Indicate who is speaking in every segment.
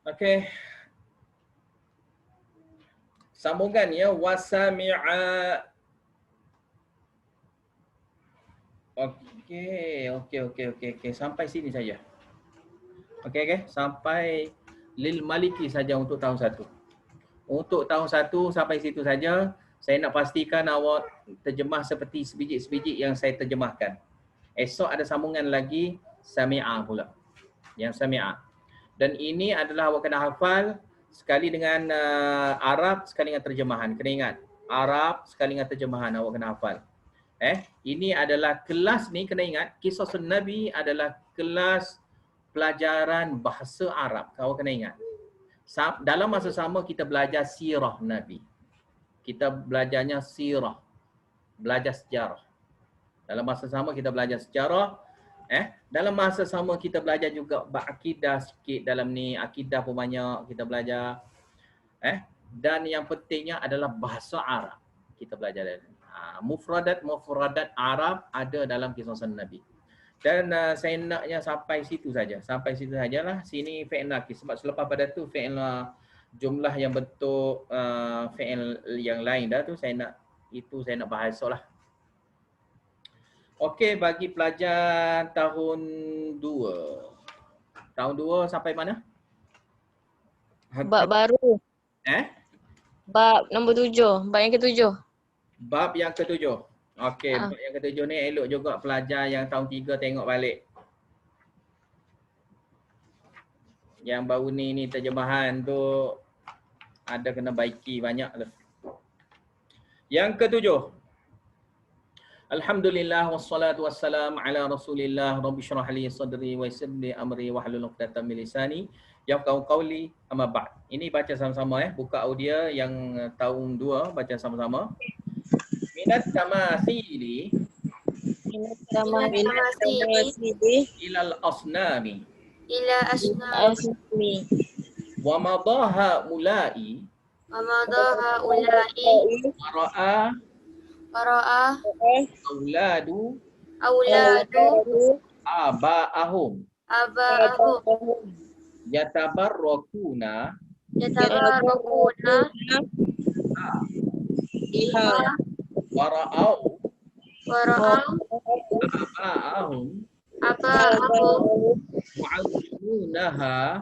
Speaker 1: Okey. Sambungan ya, wasami'a. Okey. Sampai sini saja. Okey. Sampai lil maliki saja untuk tahun 1. Untuk tahun 1 sampai situ saja. Saya nak pastikan awak terjemah seperti sebiji-sebiji yang saya terjemahkan. Esok ada sambungan lagi sami'a pula. Yang sami'a. Dan ini adalah awak kena hafal sekali dengan Arab, sekali dengan terjemahan. Kena ingat, Arab sekali dengan terjemahan awak kena hafal. Ini adalah kelas ni, kena ingat, Kisah Nabi adalah kelas pelajaran bahasa Arab. Awak kena ingat. Dalam masa sama kita belajar sirah Nabi. Kita belajarnya sirah. Belajar sejarah. Dalam masa sama kita belajar sejarah. Dalam masa sama kita belajar juga akidah sikit dalam ni. Akidah pun banyak kita belajar. Dan yang pentingnya adalah bahasa Arab. Kita belajar dalam mufradat Arab ada dalam Kisah Nabi. Dan saya naknya sampai situ saja. Sampai situ sajalah. Sini fi'il nakis. Sebab selepas pada tu fi'il jumlah yang bentuk fi'il yang lain dah tu saya nak bahas esok lah. Okey, bagi pelajar tahun 2. Tahun 2 sampai mana?
Speaker 2: Bab baru. Bab nombor 7. Bab yang ke-7.
Speaker 1: Bab yang ke-7. Okey, bab yang ke-7 ni elok juga pelajar yang tahun 3 tengok balik. Yang baru ni terjemahan tu ada kena baiki banyak tu. Yang ke-7. Alhamdulillah wassalatu wassalam ala Rasulillah rabbi syrah li sadri wa yassir li amri wahlul 'uqdatam min lisani yafqahu qawli amma ba'd. Ini baca sama-sama buka audio yang tahun 2 baca sama-sama. Minat tamathili ilal asnami wa madaha ulai Wara'a auladu aba'ahum yatabarrakuna wara'au aba'ahum mu'azzimunaha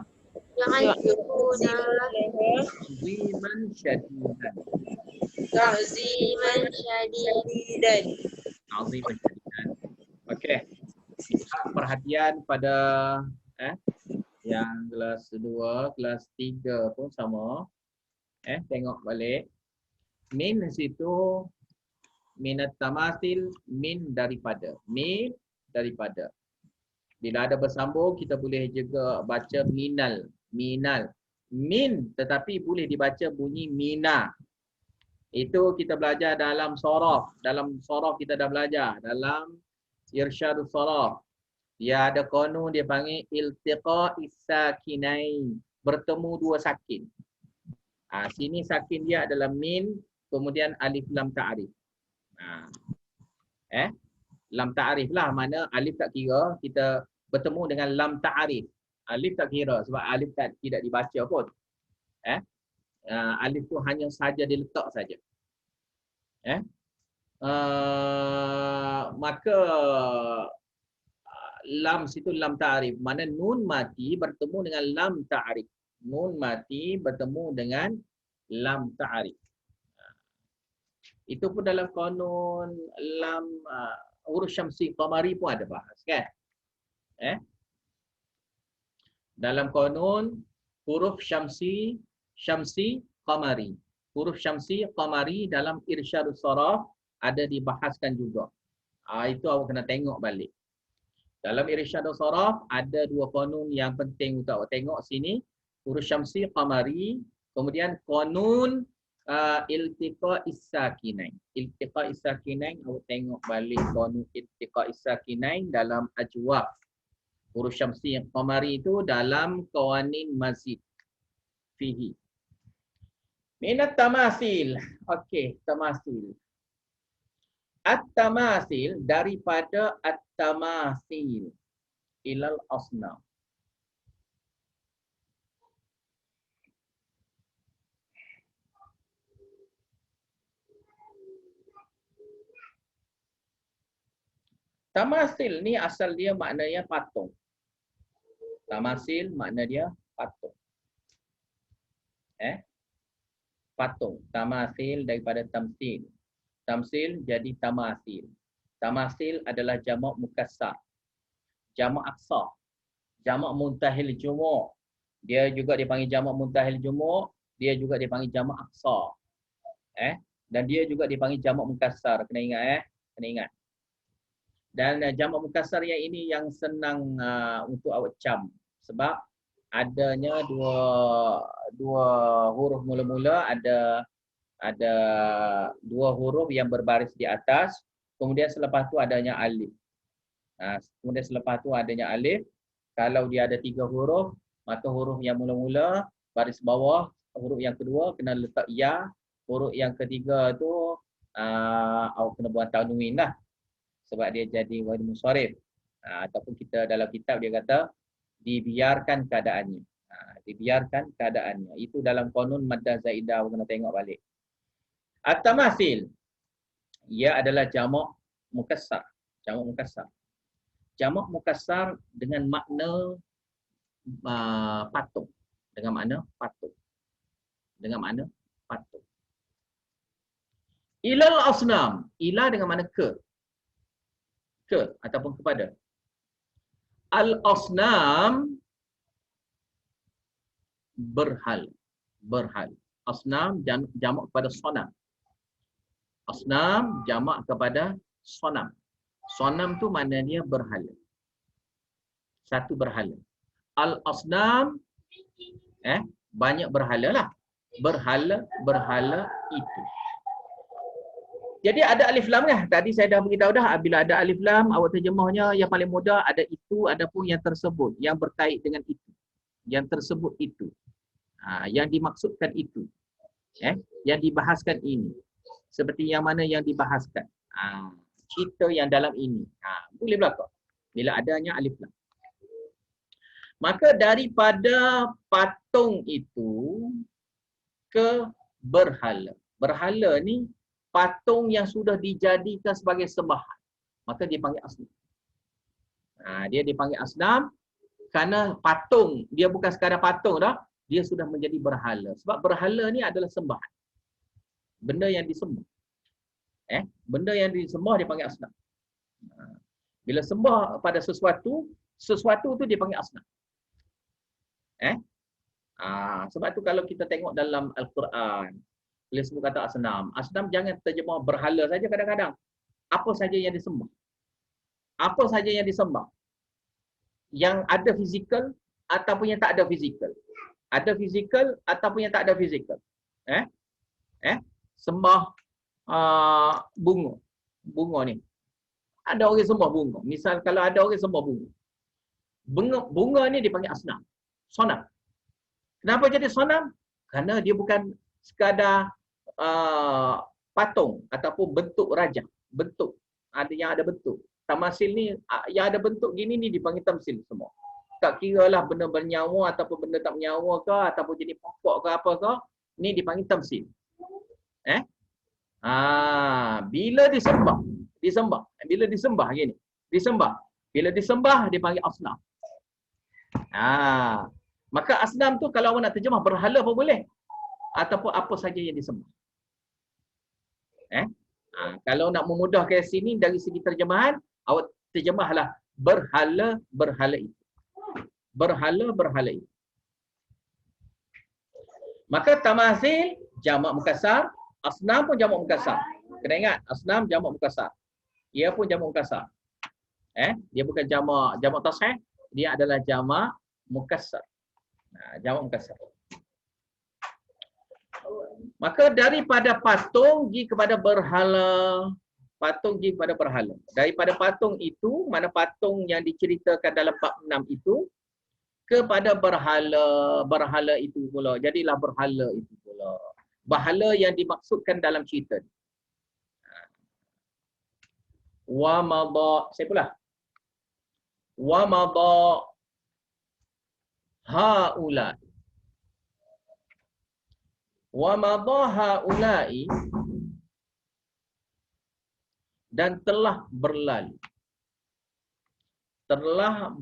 Speaker 1: ta'ziman syadidan.
Speaker 2: Ta'ziman syadidan.
Speaker 1: Okey. Perhatian pada yang kelas 2, kelas 3 pun sama. Tengok balik. Min situ minat tamasil, min daripada. Min daripada. Bila ada bersambung kita boleh juga baca minal. Min tetapi boleh dibaca bunyi mina. Itu kita belajar dalam sorof. Dalam sorof kita dah belajar. Dalam irsyadus sorof. Dia ada konun dia panggil iltiqa'is sakinain. Bertemu dua sakin. Sini sakin dia adalah min. Kemudian alif lam ta'arif. Lam ta'arif lah. Mana alif tak kira. Kita bertemu dengan lam ta'arif. Alif tak kira. Sebab alif tidak dibaca pun. Alif tu hanya saja diletak saja. Maka lam situ lam ta'arif. Mana nun mati bertemu dengan lam ta'arif. Nun mati bertemu dengan lam ta'arif. Itu pun dalam kanun lam huruf syamsi qamari pun ada bahas kan? Dalam kanun huruf syamsi qamari. Huruf syamsi qamari dalam irsyadus saraf ada dibahaskan juga. Itu awak kena tengok balik. Dalam irsyadus saraf ada dua kanun yang penting untuk awak tengok sini. Huruf syamsi qamari, kemudian kanun iltiqa'is sakinain. Iltiqa'is sakinain awak tengok balik kanun iltiqa'is sakinain dalam ajwab. Huruf syamsi qamari itu dalam qawanin mazid fihi. Minat tamasil. Okey, tamasil. At-tamasil daripada at-tamasil ilal asnam. Tamasil ni asal dia maknanya patung. Tamasil makna dia patung. Patung. Tamasil daripada tamsil. Tamsil jadi tamasil. Tamasil adalah jamak mukassar. Jamak aksar. Jamak muntahil jumu'. Dia juga dipanggil jamak muntahil jumu'. Dia juga dipanggil jamak aksar. Dan dia juga dipanggil jamak mukassar. Kena ingat Kena ingat. Dan jamak mukassar yang ini yang senang untuk awak cam. Sebab adanya dua huruf mula-mula, ada dua huruf yang berbaris di atas, kemudian selepas tu adanya alif. Kemudian selepas tu adanya alif. Kalau dia ada 3 huruf, maka huruf yang mula-mula baris bawah, huruf yang kedua kena letak ya, huruf yang ketiga tu awak kena buat tanwin lah. Sebab dia jadi wajib munsharif. Ataupun kita dalam kitab dia kata dibiarkan keadaannya. Dibiarkan keadaannya. Itu dalam qanun maddah zaidah, kena tengok balik. At-tamasil. Ia adalah jamak mukassar. Jamak mukassar. Jamak mukassar dengan makna patung. Dengan makna patung. Dengan makna patung. Ilal asnam. Ila dengan makna ke ataupun kepada. Al-asnam berhala. Asnam jamak kepada sonam. Asnam jamak kepada sonam. Sonam tu maknanya berhala. Satu berhala. Al-asnam banyak berhala lah. Berhala itu. Jadi ada alif lam kan? Tadi saya dah beritahu dah, bila ada alif lam, awak terjemahnya yang paling mudah ada itu, ada pun yang tersebut, yang berkait dengan itu. Yang tersebut itu. Yang dimaksudkan itu. Yang dibahaskan ini. Seperti yang mana yang dibahaskan. Cerita yang dalam ini. Boleh berlaku bila adanya alif lam. Maka daripada patung itu ke berhala. Berhala ni patung yang sudah dijadikan sebagai sembahan. Maka dia panggil asnam. Dia dipanggil asnam kerana patung. Dia bukan sekadar patung dah. Dia sudah menjadi berhala. Sebab berhala ni adalah sembahan. Benda yang disembah. Benda yang disembah dia panggil asnam. Bila sembah pada sesuatu tu dia panggil asnam. Sebab tu kalau kita tengok dalam Al-Quran, bila sebut kata asnam, asnam jangan terjemah berhala saja kadang-kadang. Apa saja yang disembah. Apa saja yang disembah. Yang ada fizikal ataupun yang tak ada fizikal. Ada fizikal ataupun yang tak ada fizikal. Sembah bunga. Bunga ni. Ada orang sembah bunga. Misal kalau ada orang sembah bunga. Bunga ni dipanggil asnam. Sonam. Kenapa jadi sonam? Kerana dia bukan sekadar patung ataupun bentuk raja. Bentuk. Ada yang ada bentuk. Tamasil ni yang ada bentuk gini ni dipanggil tamsil semua. Tak kira lah benda bernyawa ataupun benda tak bernyawa ke ataupun jadi pokok ke apa ke, ni dipanggil tamsil. Bila disembah. Bila disembah gini. Bila disembah dipanggil asnam. Maka asnam tu kalau awak nak terjemah berhala pun boleh. Ataupun apa saja yang disembah. Kalau nak memudahkan sini dari segi terjemahan, awak terjemahlah berhala itu. Berhala itu. Maka tamasil jamak mukassar, asnam pun jamak mukassar. Kena ingat, asnam jamak mukassar. Ia pun jamak mukassar. Dia bukan jamak tashih, dia adalah jamak mukassar. Jamak mukassar. Maka daripada patung pergi kepada berhala. Patung pergi kepada berhala. Daripada patung itu, mana patung yang diceritakan dalam bab 6 itu, kepada berhala. Berhala itu pula. Jadilah berhala itu pula. Berhala yang dimaksudkan dalam cerita. Wa madha. Saya pula. Wa madha haula. Wa madha haula'i, dan telah berlalu. telah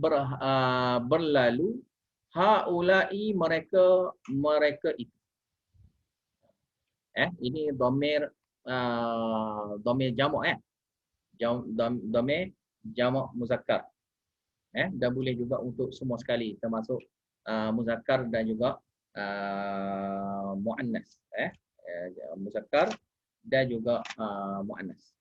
Speaker 1: berlalu haula'i mereka itu. Ini domir jamak domir jamak muzakkar. Dan boleh juga untuk semua sekali termasuk muzakkar dan juga muannas. Muzakkar dan juga muannas.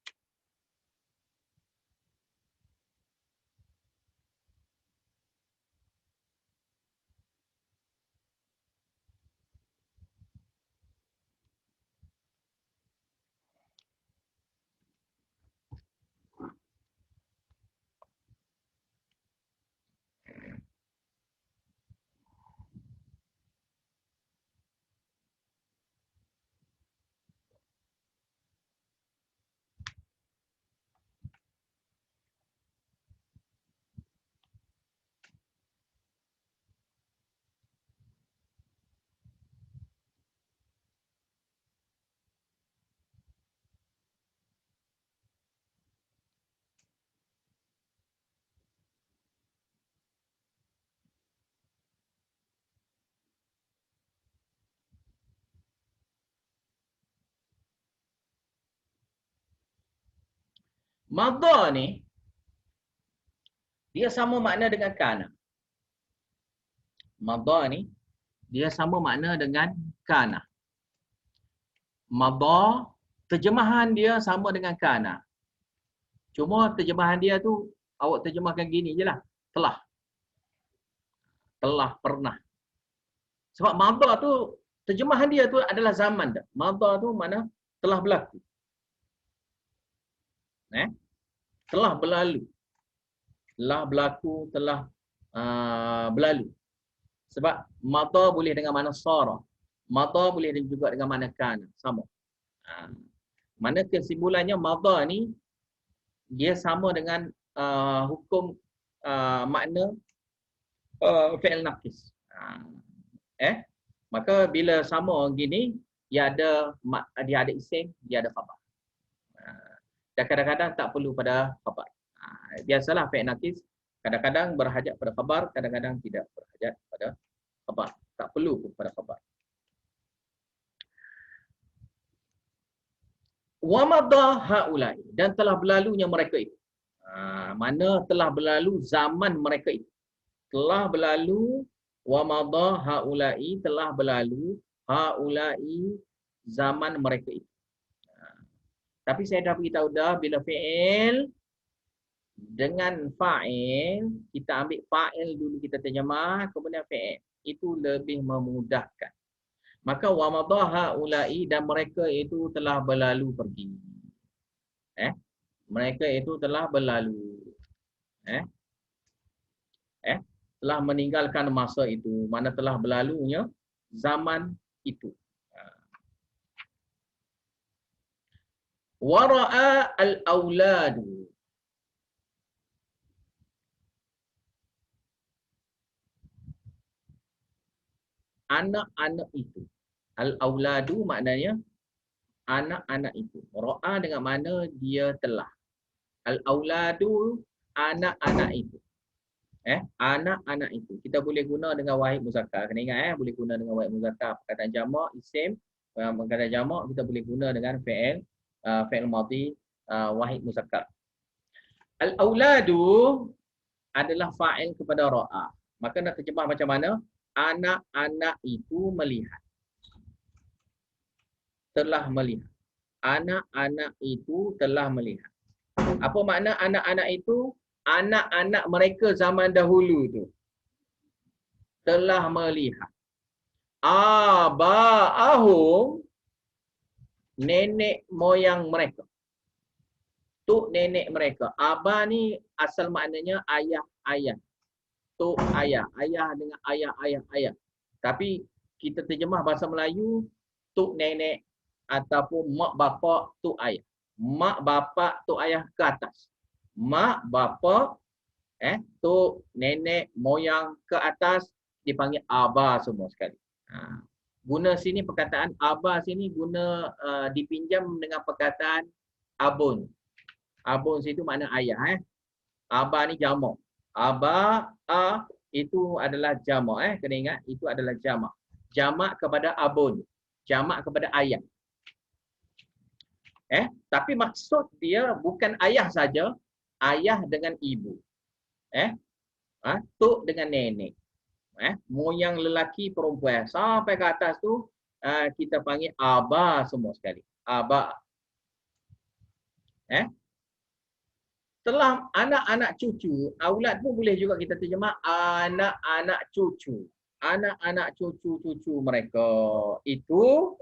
Speaker 1: Madha ni dia sama makna dengan kana. Madha ni dia sama makna dengan kana. Madha terjemahan dia sama dengan kana. Cuma terjemahan dia tu awak terjemahkan gini je lah. Telah. Telah pernah. Sebab madha tu terjemahan dia tu adalah zaman dah. Madha tu makna telah berlaku. Telah berlalu. Telah berlaku, telah berlalu. Sebab madha boleh dengan makna sara. Madha boleh juga dengan makna kana. Sama. Mana kesimpulannya madha ni dia sama dengan hukum makna fi'il naqis. Maka bila sama gini dia ada isim, dia ada khabar. Dan kadang-kadang tak perlu pada khabar. Biasalah fi'il naqis kadang-kadang berhajat pada khabar, kadang-kadang tidak berhajat pada khabar. Tak perlu pun pada khabar. Wa madha haula'i, dan telah berlalunya mereka itu. Mana telah berlalu zaman mereka itu. Telah berlalu wa madha haula'i, telah berlalu haula'i zaman mereka itu. Tapi saya dah beritahu dah, bila fi'il dengan fa'il, kita ambil fa'il dulu kita terjemah, kemudian fi'il. Itu lebih memudahkan. Maka wa madha haula'i, dan mereka itu telah berlalu pergi. Mereka itu telah berlalu. Telah meninggalkan masa itu, mana telah berlalunya zaman itu. Wara'a al-auladu, anak-anak itu. Al-auladu maknanya anak-anak itu. Ra'a dengan mana dia telah. Al-auladu anak-anak itu. Anak-anak itu. Kita boleh guna dengan wahid muzakkar. Kena ingat boleh guna dengan wahid muzakkar. Perkataan jamak, isim, perkataan jamak kita boleh guna dengan fi'il madhi wahid muzakkar. Al-auladu adalah fa'il kepada ra'a. Maka nak terjemah macam mana? Anak-anak itu melihat. Telah melihat. Anak-anak itu telah melihat. Apa makna anak-anak itu? Anak-anak mereka zaman dahulu itu telah melihat. Aba'ahum, nenek moyang mereka. Tok nenek mereka. Aba ni asal maknanya ayah-ayah. Tok ayah. Ayah dengan ayah-ayah-ayah. Tapi kita terjemah bahasa Melayu, tok nenek ataupun mak bapak tok ayah. Mak bapak tok ayah ke atas. Mak bapak tok nenek moyang ke atas dipanggil aba semua sekali. Guna sini perkataan aba sini guna dipinjam dengan perkataan abun. Abun situ makna ayah. Aba ni jamak. Aba'a itu adalah jamak. Kena ingat, itu adalah jamak. Jamak kepada abun. Jamak kepada ayah. Tapi maksud dia bukan ayah saja. Ayah dengan ibu. Tok dengan nenek. Moyang lelaki perempuan. Sampai ke atas tu, kita panggil aba semua sekali. Aba. Setelah anak-anak cucu, aulad pun boleh juga kita terjemah anak-anak cucu. Anak-anak cucu-cucu mereka itu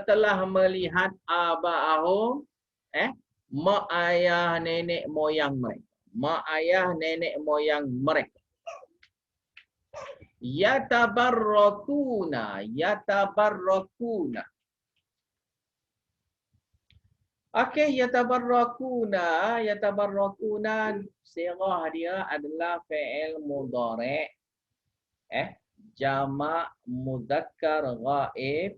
Speaker 1: telah melihat aba'ahum, mak ayah nenek moyang mereka. Mak ayah nenek moyang mereka. Yatabarrakuna. Okey, yatabarrakuna sirah dia adalah fi'il mudhari'. Jamak mudzakkar ghaib.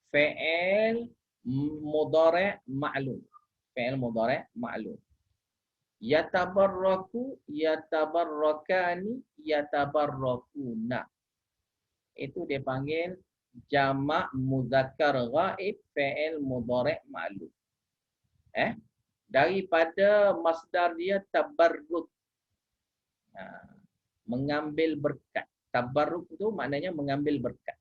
Speaker 1: Fi'il mudhari' ma'lum. Fi'il mudhari' ma'lum. Yatabarraku, yatabarrakani, yatabarrakuna. Itu dia panggil jamak mudzakkar ghaib fi'il mudhari' ma'lum. Daripada masdar dia tabarruk. Mengambil berkat. Tabarruk itu maknanya mengambil berkat.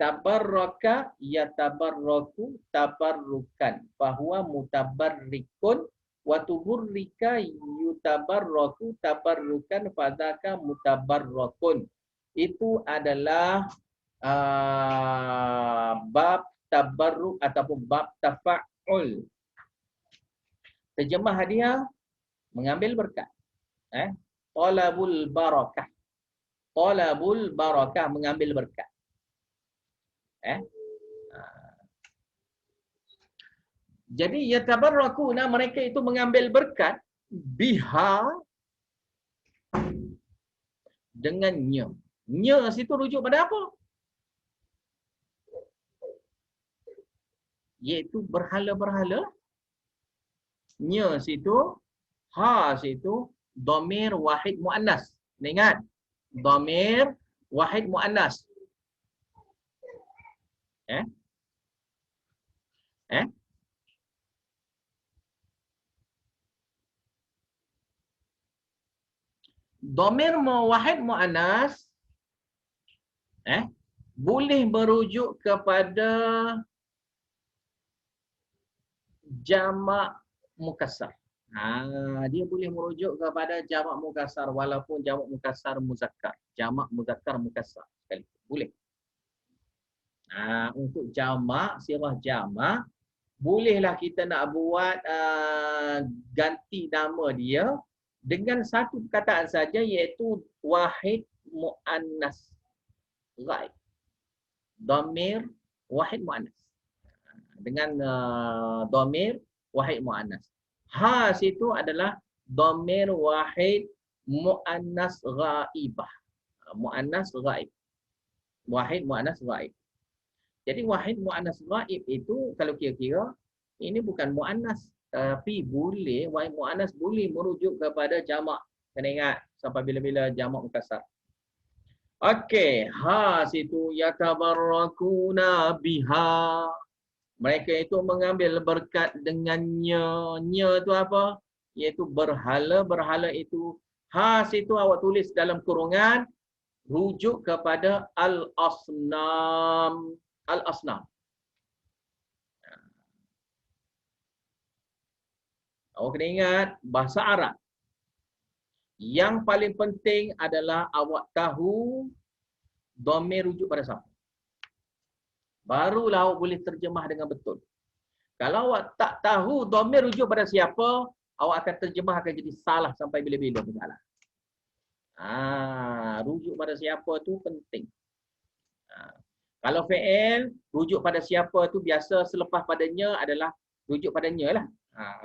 Speaker 1: Tabarraka yatabarraku tabarrukan. Fahuwa mutabarrikun wa tuburrika yutabarraku tabarrukan fadzaka mutabarrakun. Itu adalah bab tabarruk ataupun bab tafa'ul. Terjemah dia mengambil berkat. Talabul barakah. Talabul barakah, mengambil berkat. Jadi yatabarrakuna, mereka itu mengambil berkat biha dengannya. Nya situ rujuk pada apa? Iaitu berhala-berhala. Nya situ, ha situ dhamir wahid muannas. Ingat, dhamir wahid muannas. Dhamir wahid muannas boleh merujuk kepada jamak mukassar. Dia boleh merujuk kepada jamak mukassar walaupun jamak mukassar muzakkar. Jamak muzakkar mukassar sekali. Boleh. Untuk jamak, sirah jamak, bolehlah kita nak buat ganti nama dia dengan satu perkataan saja, iaitu wahid muannas ghaib. Dhamir wahid muannas. Dengan dhamir wahid muannas. Ha situ adalah dhamir wahid muannas ghaibah. Muannas ghaib. Wahid muannas ghaib. Jadi wahid muannas ghaib itu kalau kira-kira ini bukan muannas, tapi boleh wahid muannas boleh merujuk kepada jamak. Kena ingat sampai bila-bila jamak mukassar. Okey, ha situ yatabarrakuna biha. Mereka itu mengambil berkat dengannya. Nya itu apa? Iaitu berhala-berhala itu. Ha situ awak tulis dalam kurungan rujuk kepada al-asnam. Al-asnam. Awak kena ingat bahasa Arab. Yang paling penting adalah awak tahu dhamir rujuk pada siapa. Barulah awak boleh terjemah dengan betul. Kalau awak tak tahu dhamir rujuk pada siapa, awak akan terjemah akan jadi salah sampai bila-bila salah. Rujuk pada siapa tu penting. Kalau fi'il rujuk pada siapa tu biasa selepas padanya adalah rujuk padanya lah.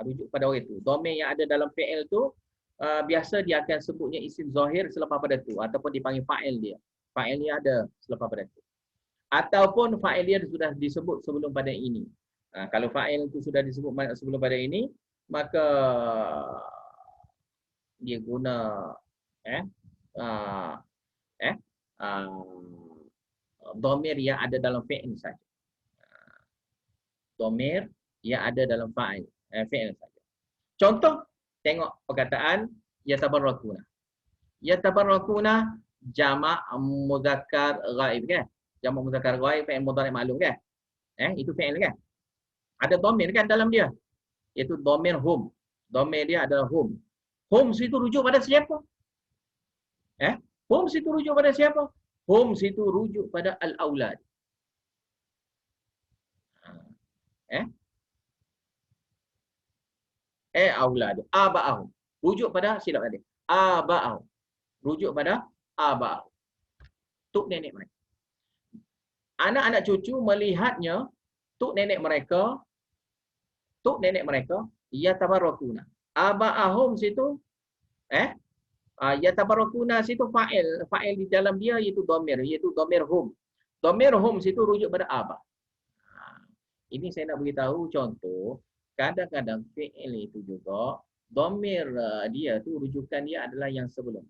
Speaker 1: Rujuk pada orang itu. Dhamir yang ada dalam fi'il tu biasa dia akan sebutnya isim zahir selepas pada tu ataupun dipanggil fa'il dia. Fa'il dia ada selepas pada tu. Ataupun fa'il dia sudah disebut sebelum pada ini. Kalau fa'il itu sudah disebut sebelum pada ini, maka dia guna eh uh, eh dhamir yang ada dalam fi'il saja. Dhamir yang ada dalam fi'il saja. Contoh, tengok perkataan yatabarrakuna. Yatabarrakuna jamak muzakkar ghaib kan? Jamak muzakkar ghaib fi'il mudhari' ma'lum kan? Itu fi'il kan? Ada dhamir kan dalam dia? Iaitu dhamir hum. Dhamir dia adalah hum. Hum situ rujuk pada siapa? Hum situ rujuk pada siapa? Hum situ rujuk pada al-aulad. Aulad. Aba'ahum. Rujuk pada silap tadi. Aba'ahum. Rujuk pada aba'ahum. Tok nenek mereka. Anak-anak cucu melihatnya tok nenek mereka yatabarakuna. Aba'ahum situ yatabarakuna situ fa'il di dalam dia iaitu dhamir hum. Dhamir hum situ rujuk pada aba. Ini saya nak beritahu contoh, kadang-kadang fi'il itu juga dhamir dia tu rujukan dia adalah yang sebelum.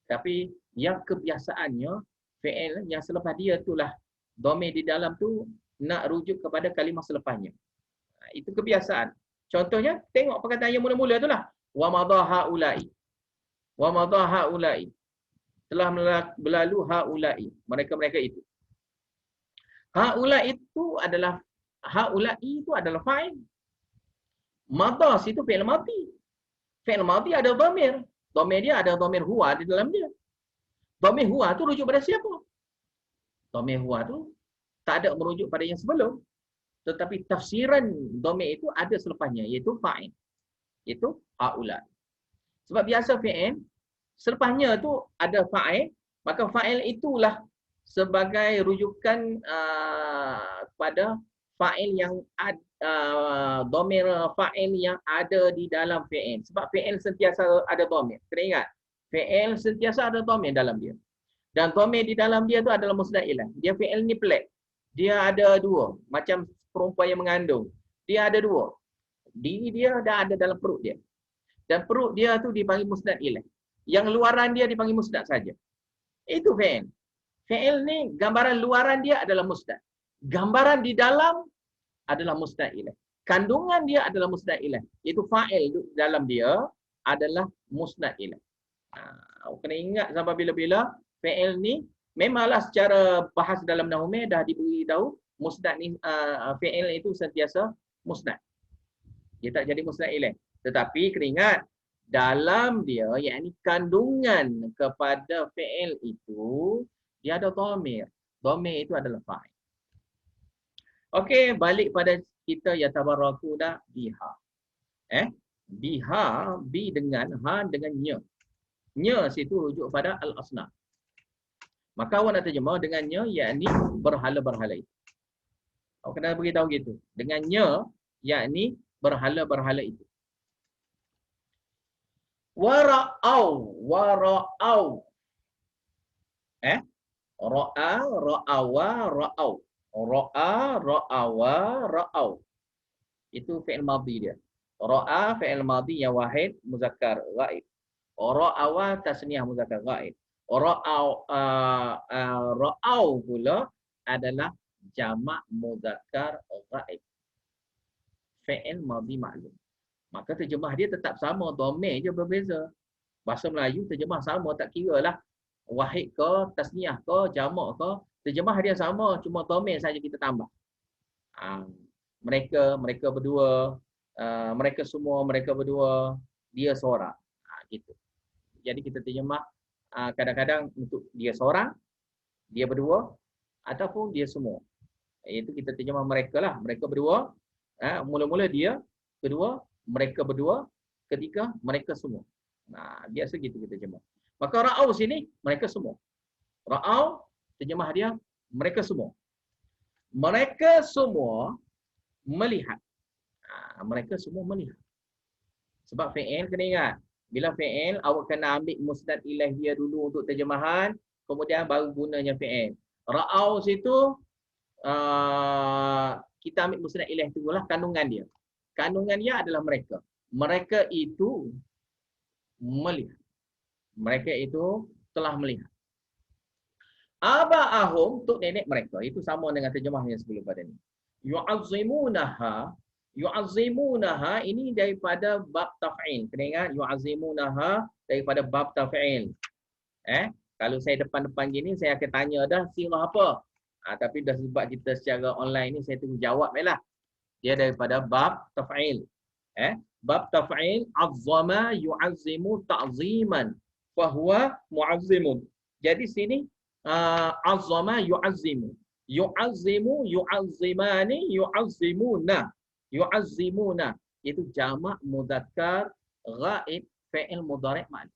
Speaker 1: Tapi yang kebiasaannya fi'il yang selepas dia itulah dhamir di dalam tu nak rujuk kepada kalimah selepasnya. Itu kebiasaan. Contohnya tengok perkataan yang mula-mula itulah wa madha haula'i. Wa madha haula'i. Telah berlalu haula'i, mereka-mereka itu. Haula'i itu adalah fa'il. Madha situ fi'il madhi. Fi'il madhi ada dhamir. Dhamir dia ada dhamir huwa di dalam dia. Dhamir huwa tu rujuk pada siapa? Dhamir huwa tu tak ada merujuk pada yang sebelum. Tetapi tafsiran dhamir itu ada selepasnya, iaitu fa'il. Iaitu haula. Sebab biasa fi'il selepasnya tu ada fa'il, maka fa'il itulah sebagai rujukan kepada fa'il yang dhamir fa'il yang ada di dalam fi'il. Sebab fi'il sentiasa ada dhamir. Kena ingat, fi'il sentiasa ada dhamir dalam dia. Dan dhamir di dalam dia tu adalah musnad ilaih. Dia fi'il ni pelik. Dia ada dua, macam perempuan yang mengandung. Dia ada dua. Diri dia dah ada dalam perut dia. Dan perut dia tu dipanggil musnad ilaih. Yang luaran dia dipanggil musnad saja. Itu fi'il. Fi'il ni gambaran luaran dia adalah musnad. Gambaran di dalam adalah musnad ilaih. Kandungan dia adalah musnad ilaih. Iaitu fa'il dalam dia adalah musnad ilaih. Kena ingat sampai bila-bila fi'il ni memanglah secara bahas dalam nahwu dah diberi tahu musnad ni fi'il itu sentiasa musnad. Dia tak jadi musnad ilaih. Tetapi kena ingat dalam dia yakni kandungan kepada fi'il itu dia ada dhamir. Dhamir itu adalah fa'il. Okey, balik pada kita yatabarakuna biha. Biha, bi dengan ha dengan nya. Nya situ rujuk pada al-asnam. Maka awak nak terjemah dengannya yakni berhala-berhala itu. Awak kena beritahu gitu. Dengannya yakni berhala-berhala itu. Wara'au. Ra'a, ra'awa, ra'au. Ra'a, ra'awa, ra'au. Itu fi'il madhi dia. Ra'a fi'il madhi yang wahid muzakkar ghaib. Ra'awa tasniyah muzakkar ghaib. Ra'au pula adalah jamak muzakkar ghaib. Fi'il madhi ma'lum. Maka terjemah dia tetap sama, dhamir je berbeza. Bahasa Melayu terjemah sama, tak kira lah wahid ke, tasniyah ke, jamak ke, terjemah dia sama, cuma dhamir saja kita tambah. Mereka berdua, mereka semua, mereka berdua, dia seorang. Gitu. Jadi kita terjemah kadang-kadang untuk dia seorang, dia berdua, ataupun dia semua. Itu kita terjemah mereka lah. Mereka berdua, mula-mula dia, kedua, mereka berdua, ketiga, mereka semua. Biasa gitu kita terjemah. Maka ra'au sini, mereka semua. Ra'au, terjemah dia, mereka semua. Mereka semua melihat. Mereka semua melihat. Sebab fi'il kena ingat. Bila fi'il, awak kena ambil musnad ilaih dia dulu untuk terjemahan, kemudian baru gunanya fi'il. Ra'au situ, kita ambil musnad ilaih tu lah kandungan dia. Kandungan dia adalah mereka. Mereka itu melihat. Mereka itu telah melihat. Aba'ahum, untuk nenek mereka. Itu sama dengan terjemah yang sebelum pada ni. Yu'azzimunaha. Yu'azzimunaha ini daripada bab taf'il. Kena ingat, yu'azzimunaha daripada bab taf'il. Kalau saya depan-depan gini, saya akan tanya dah sirah apa. Tapi dah sebab kita secara online ni, saya tunggu jawab lah. Dia daripada bab taf'il. Bab taf'il, azzama yu'azzimu ta'ziman. Fahuwa mu'azzimun. Jadi sini, azzama yu'azzimu. Yu'azzimu, yu'azzimani, yu'azzimuna. Yu'azzimuna. Itu jamak mudzakkar ghaib fi'il mudhari' ma'ni.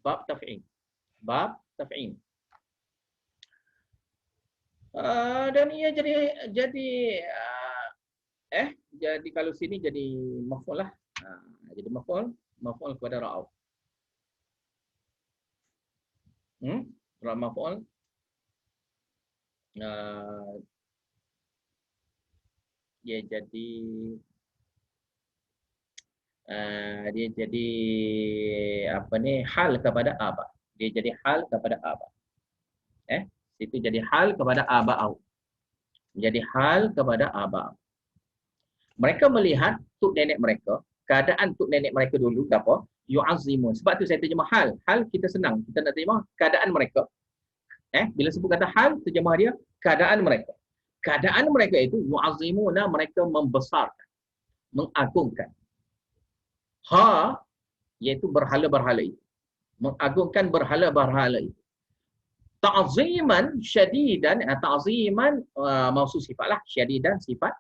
Speaker 1: Bab taf'il. Bab taf'il. Dan ia jadi kalau sini jadi maf'ul lah. Jadi maf'ul kepada ra'au. Maf'ul. Dia jadi apa ni, hal kepada aba. Dia jadi hal kepada aba. Situ jadi hal kepada aba'au. Menjadi hal kepada aba'au. Mereka melihat tuk nenek mereka, keadaan tuk nenek mereka dulu apa? Yu'azzimun. Sebab tu saya terjemah hal. Hal kita senang. Kita nak terjemah keadaan mereka. Bila sebut kata hal, terjemah dia keadaan mereka. Keadaan mereka itu yu'azzimuna, mereka membesarkan, mengagungkan. Ha, iaitu berhala-berhala itu. Mengagungkan berhala-berhala itu. Ta'ziman syadidan, ta'ziman maksud sifatlah, syadidan sifat.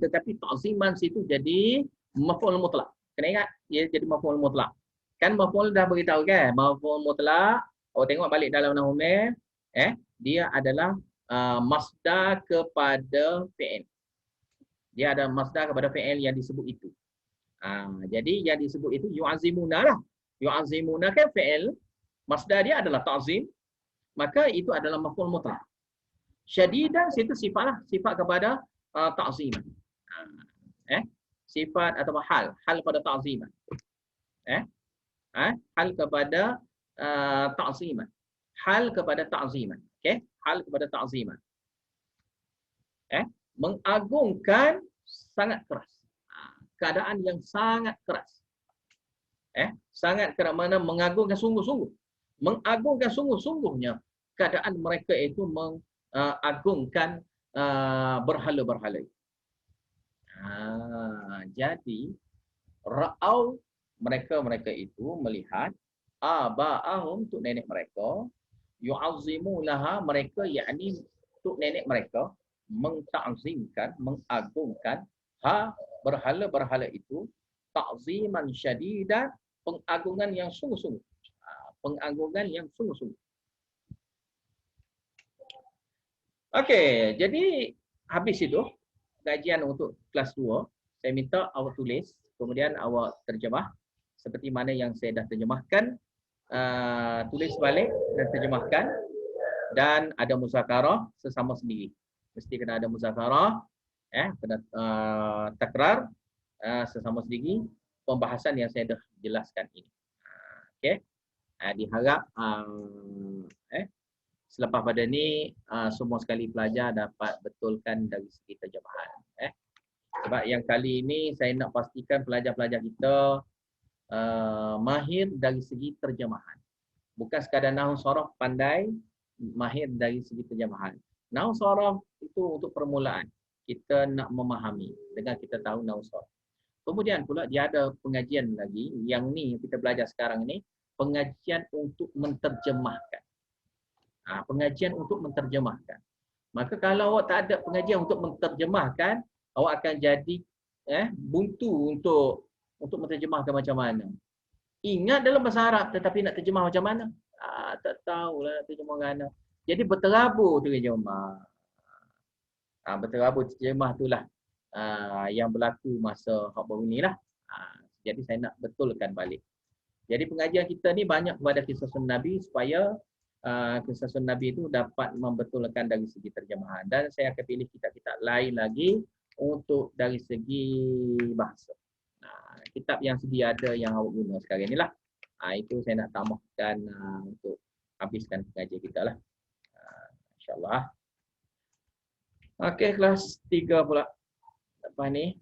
Speaker 1: Tetapi ta'ziman situ jadi maf'ul mutlak. Kena ingat, dia jadi maf'ul mutlak. Kan maf'ul dah beritahu kan, maf'ul mutlak. Oh, tengok balik dalam Nahwu, dia adalah masdar kepada fi'il. Dia ada masdar kepada fi'il yang disebut itu. Jadi yang disebut itu yu'azimuna lah. Yu'azimuna kan fi'il, masdar dia adalah ta'zim, maka itu adalah maf'ul mutlaq. Syadidan situ sifatlah, sifat kepada ta'ziman. Sifat atau hal pada ta'ziman. Hal kepada ta'ziman. Hal kepada ta'ziman. Okey, hal kepada ta'ziman. Mengagungkan sangat keras. Keadaan yang sangat keras. Sangat keras, mana mengagungkan sungguh-sungguh. Mengagungkan sungguh-sungguhnya keadaan mereka itu mengagungkan berhala-berhala. Jadi ra'au, mereka itu melihat aba'ahum, untuk nenek mereka, yu'azzimunaha, mereka yakni untuk nenek mereka mengta'zimkan, mengagungkan berhala-berhala itu, ta'ziman syadidan, pengagungan yang sungguh-sungguh. Pengagungan yang sungguh-sungguh. Okey, jadi habis itu kajian untuk kelas 2. Saya minta awak tulis, kemudian awak terjemah seperti mana yang saya dah terjemahkan. Tulis balik dan terjemahkan, dan ada muzakarah sesama sendiri. Mesti kena ada muzakarah, kena takrar sesama sendiri pembahasan yang saya dah jelaskan ini. Okey. Diharap selepas pada ni semua sekali pelajar dapat betulkan dari segi terjemahan. Sebab yang kali ini saya nak pastikan pelajar-pelajar kita mahir dari segi terjemahan. Bukan sekadar nahwu sharaf pandai, mahir dari segi terjemahan. Nahwu sharaf itu untuk permulaan. Kita nak memahami dengan kita tahu nahwu sharaf. Kemudian pula dia ada pengajian lagi, yang ni kita belajar sekarang ini, pengajian untuk menterjemahkan. Pengajian untuk menterjemahkan. Maka kalau awak tak ada pengajian untuk menterjemahkan, awak akan jadi buntu untuk menterjemahkan macam mana. Ingat dalam bahasa Arab tetapi nak terjemah macam mana? Tak tahulah nak terjemah mana. Jadi berterabur terjemah. Berterabur terjemah itulah yang berlaku masa hak baru ni lah. Jadi saya nak betulkan balik. Jadi pengajian kita ni banyak kepada kisah sunnah Nabi supaya kisah sunnah Nabi itu dapat membetulkan dari segi terjemahan. Dan saya akan pilih kitab-kitab lain lagi untuk dari segi bahasa. kitab yang sedia ada yang awak guna sekarang ni lah. Itu saya nak tambahkan untuk habiskan pengajian kita lah. InsyaAllah. Okey, kelas 3 pula. Lepas ni